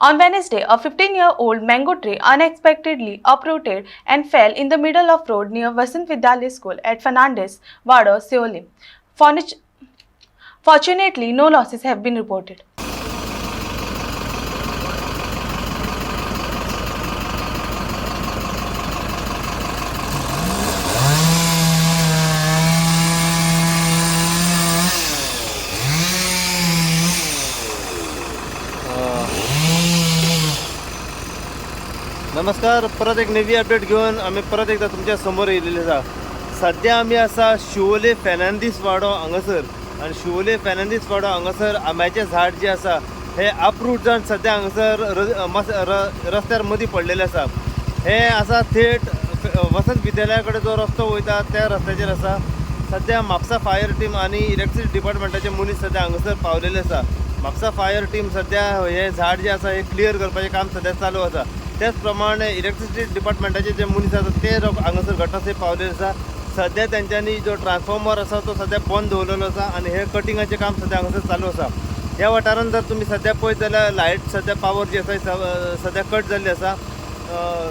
On Wednesday, a 15-year-old mango tree unexpectedly uprooted and fell in the middle of road near Vasant Vidyalaya School at Fernandes, Wado, Seoul. Fortunately, no losses have been reported. नमस्कार. परत एक नवी update घेऊन आम्ही परत एकदा तुमच्या समोर येयलेले आसा. सध्या आम्ही आसा शिवोले फेर्नांदीस वाडो हांगासर आणि शिवोले फेर्नांदीस वाडो हांगासर आंब्याचें झाड जे आसा हे अपरूट जावन सध्या हांगासर रस्त्यार मदीं पडलेले आसा. हे आसा थेट वसंत विद्यालया कडेन जो रस्तो वयता त्या रस्त्याचेर आसा. सध्या म्हापसा फायर टीम आणि इलेक्ट्रिसिटी डिपार्टमेंटाचे मनीस सध्या हांगासर पावलेले आसा. म्हापसा फायर टीम सध्या हे झाड जे आसा हे क्लियर करपाचें काम सध्या चालू आसा. त्याच प्रमाणे इलेक्ट्रिसिटी डिपार्टमेंटाचे जे मनीस आसा ते हांगासर घटनास्थळी पावलेले आसा. सध्या त्यांच्यानी जो ट्रान्सफॉर्मर आसा तो सध्या बंद दवरलेलो आसा आणि हे कटिंगाचें काम सध्या हांगासर चालू आसा. ह्या वाठारांत जर तुमी सध्या पळयत जाल्यार लायट सध्या पावर जी आसा सध्या कट जाल्ली आसा.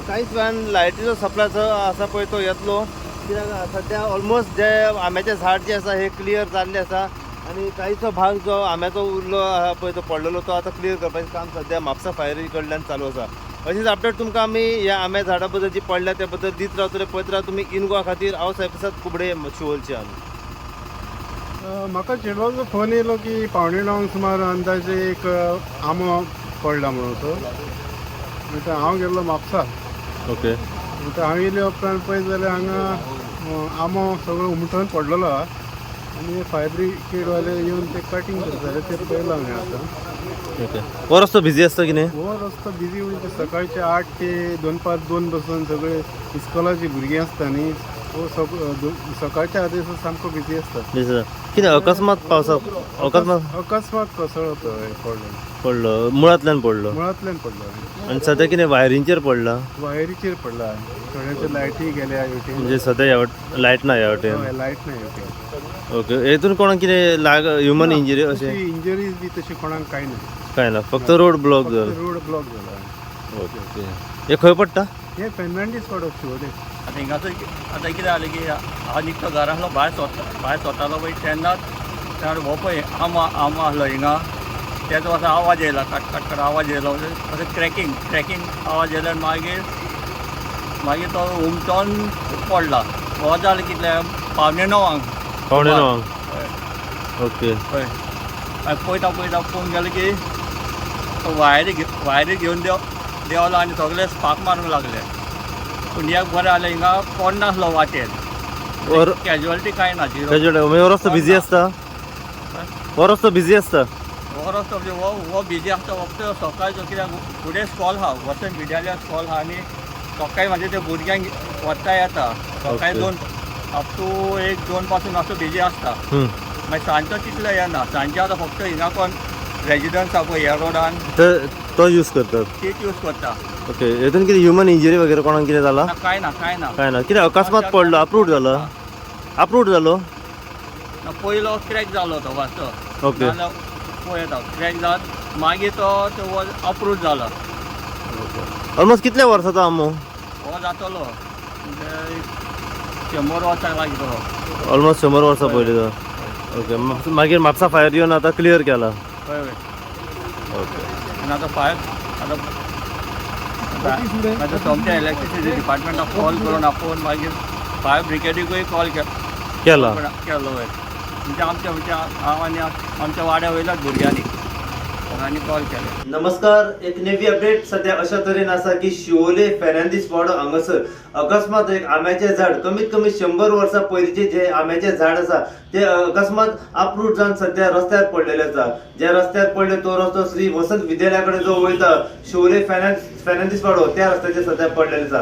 कांयच वेळान लायटीचो सप्लाय जो आसा पळय तो येतलो, कित्याक सध्या ऑलमोस्ट जे आंब्याचें झाड जे आसा हे क्लियर जाल्लें आसा आणि काहीचो भाग जो आंब्याचो उरलो आहा पळय तो पडलेलो तो आता क्लियर करपाचें काम सध्या म्हापसा फायरी कडल्यान चालू आसा. अशीच अपडेट तुमकां आमी ह्या आंब्या झाडा बद्दल जी पडल्या त्या बद्दल दीत रावतले. पळयत राहा तुमी इन गोवा खातीर हांव सायप्रसाद कुबडे शिवोलच्यान. म्हाका चेडवाचो फोन येयलो की 9:15 सुमार अंदाजे एक आंबो पडला म्हणून तो. म्हणटा हांव गेल्लो म्हापसा. ओके. म्हणटा हांव येयले उपरांत पळयत जाल्यार हांगा आंबो सगळो उमटून पडलेलो आहा आनी फायर ब्रिगेडवाले येवन ते कटींग करताले ते पळयलां हांवें आतां. ओके. हो रस्तो बिजी आसता की न्ही? हो रस्तो बिजी म्हणजे सकाळचे 8 ते 2:05 बसून सगळे इस्कॉलाची भुरगीं आसता न्ही, हो सकाळच्या आदेश सामको बिजी आसता. कितें अकस्मात पावसाक अकस्मात कोसळ्ळो तो पडलो मुळांतल्यान पडलो पडलो आणि सध्या कितें वायरींचेर पडला? वायरीचेर पडला. थोड्याच्यो लायटी गेल्या हेवटेन. म्हणजे सध्या लायट ना ह्या वाटेन. लायट ना हेवटेन. ओके. हेतून कोणाक कितें ह्युमन इंजरी अशें इंजरीज बी तशी कोणाक कांय ना. काय ना, फक्त रोड ब्लॉक जाला. रोड ब्लॉक जाला. Okay okay. हे खंय पडटा? हे फेर्नांदीस वाडो शिवोले. आतां हिंगासर आतां कितें जालें की हांव निघतो घरांतलो भायर सरतालो पळय तेन्नाच हो पळय आंबो आसलो हिंगा तेचो असो आवाज येयला, कट आवाज येयलो. असो क्रॅकिंग आवाज येयलो आनी मागीर तो उमटोन पडला. हो जालें कितल्या 9:15. ओके. हय. पळयता पळोवन गेलो की वायरी घेवन देवलो आनी सगळे स्पार्क मारूंक लागले. पूण एक बरें जालें हिंगा कोण नासलो वाटेर. कॅज्युअलिटी कांय ना. हो रस्तो बिजी आसता? हो रस्तो बिजी आसता? हो रस्तो म्हणजे हो बिजी आसता फक्त सकाळचो, कित्याक फुडें स्कॉल आहा, वसंत विद्यालया स्कॉल आहा आनी सकाळी म्हणजे ते भुरग्यांक वता येता. सकाळी 2 अप टू 1-2 पासून असो बिजी आसता. मागीर सांजचो तितलो येना. सांजचे आतां फक्त हिंगा कोण रेजिडंट्स आहा पळय ह्या रोडान तो यूज करतात. तीच यूज करता. ओके. हेतून कितें ह्युमन इंजरी वगैरे कोणाक कितें जाला? कांय ना. कितें अकस्मात पडलो? अपरूट जालो? पयलो क्रॅक जालो तो वाचो. ओके. पळयता क्रॅक जात मागीर तो अप्रूव्ह जाला. ऑलमोस्ट कितल्या वर्साचो आंबो? हो जातलो म्हणजे 100 वर्सां लागीं तो. ऑलमोस्ट 100 वर्सां पयलीं. ओके. मागीर म्हापसा फायर येवन आतां क्लियर केला. हय. ओके. आनी आतां फायर आतां सोमत्या इलेक्ट्रिसिटी डिपार्टमेंटाक कॉल करून आपोवन मागीर फायर ब्रिगेडीकूय कॉल केलो. वयर म्हणजे हांव आनी आमच्या वाड्या वयल्याच भुरग्यांनी सगळ्यांनी कॉल केले. नमस्कार. एक नवी अपडेट सध्या अशा तरेन आसा की शिवोले फेर्नांदीस वाडो हांगासर अकस्मात एक आंब्याचें झाड कमीत कमी 100 वर्सां पयलींचे जे आंब्याचें झाड आसा ते अकस्मात अपरूट जावन सध्या रस्त्यार पडलेले आसा. ज्या रस्त्यार पडले तो रस्तो श्री वसंत विद्यालया कडेन जो वयता शिवोले फेर्नांदीस वाडो त्या रस्त्याचेर सध्या पडलेले आसा.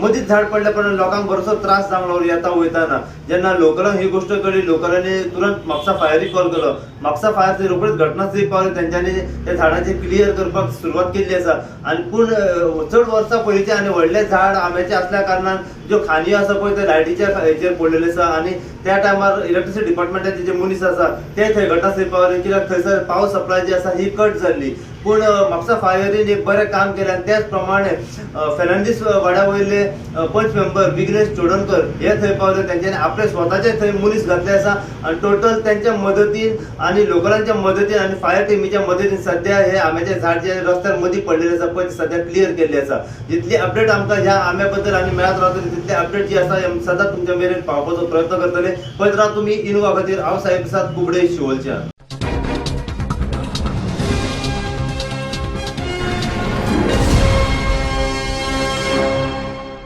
मदींच झाड पडल्या पण लोकांक बरोसो त्रास जावंक लागलो येता वयताना. जेन्ना लोकलांक ही गोश्ट कळ्ळी लोकलांनी तुरंत म्हापसा फायरीक कॉल केलो. म्हापसा फायर रोखडीच घटनास्थळी पावले. तेंच्यांनी त्या झाडांचे क्लियर करपाक सुरवात केल्ली आसा. आनी पूण चड वर्सां पयलींचे आनी व्हडले झाड आंब्याचे असल्या कारणान ज्यो खांदयो आसा पळय ते लायटीच्या हेचेर पडलेले आसा आनी त्या टायमार इलेक्ट्रिसिटी डिपार्टमेंटाचे जे मनीस आसा ते थंय घटनास्थळी पावले. कित्याक थंयसर पावर सप्लाय जी आसा ही कट जाल्ली. पूण म्हापसा फायरीन एक बरें काम केलें आनी त्याच प्रमाणे फेर्नांदीस वाड्या वयले पंच मेंबर विघ्नेश चोडणकर हे थंय पावले, तेंच्यांनी आपले स्वताचे थंय मनीस घातले आसा आनी टोटल त्यांच्या मदतीन आनी लोकलांच्या मदतीन आनी फायर टिमीच्या मदतीन सध्या हे आंब्याचे झाड जे रस्त्यार मदीं पडलेले आसा पळय सध्या क्लियर केल्ले आसा. जितली अपडेट आमकां ह्या आंब्या बद्दल आनी मेळत रावतली तितली अपडेट जी आसा सदांच तुमच्या मेरेन पावपाचो प्रयत्न करतले. पळयत राव तुमी इनोवा खातीर हांव साहेब सात कुबडे शिवोलच्यान.